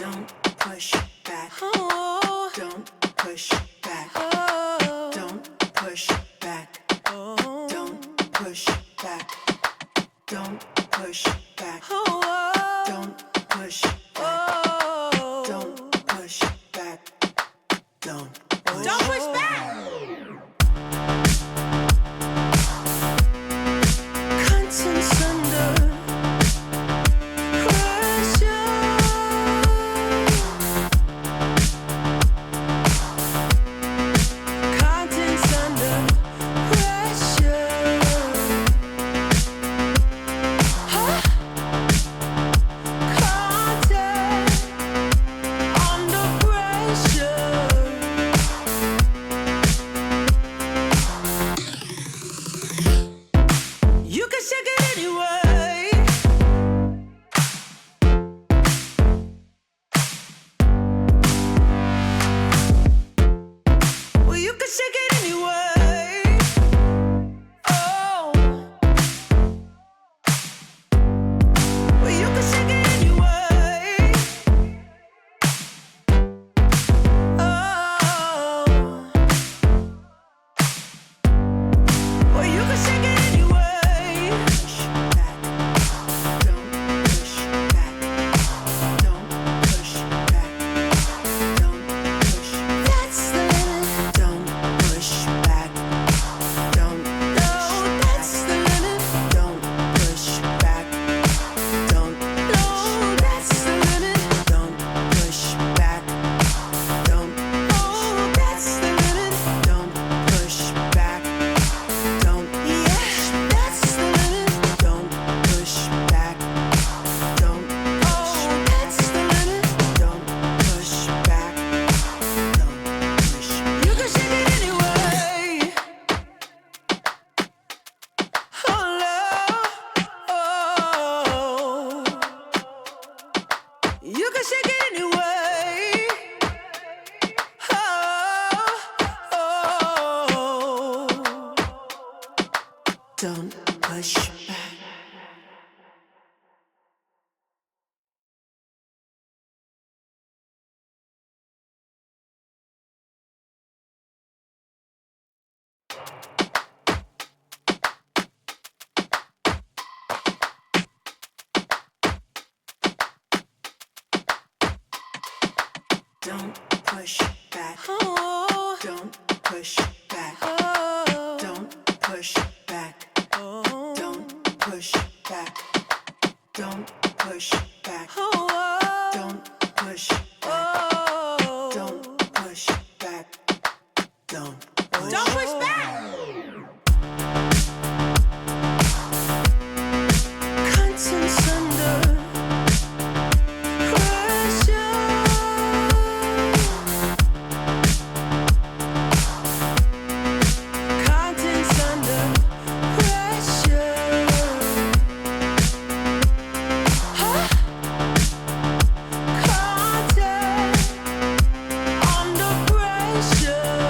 Don't push back. Don't push back. Don't push back. Don't push back. Don't push back. Don't push back. Don't push back. Don't push back. Contents under pressure. Contents under pressure. Huh? Content under pressure. You can shake it anyway. Well, you can shake it anyway. Oh. Well, you can shake it anyway. Oh. Well, you can shake it anyway. Push back. Don't push back. Don't push back. Don't push. That's the limit. Don't push back. Don't. No, that's the limit. Don't push back. Don't. No, that's the limit. Don't push back. Don't. Oh, that's the limit. Don't push back. Don't. Yeah, that's the limit. Don't push back. Don't. Oh, that's the limit. Don't push back. Don't push. You can shake it anyway. Oh, love. Oh. You can shake it anyway. Oh. Don't push back. Don't push back. Don't push back. Don't push back. Don't push back. Don't push back. Don't push back. Don't push back. Don't push back. Contents under pressure. Contents under pressure. Huh? Content under pressure.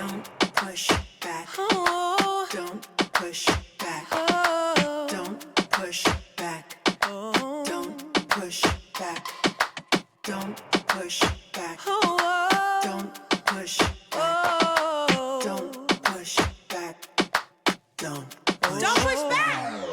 Don't push back. Don't push back. Don't push back. Don't push back. Don't push back. Don't push back. Don't push back. Don't push back.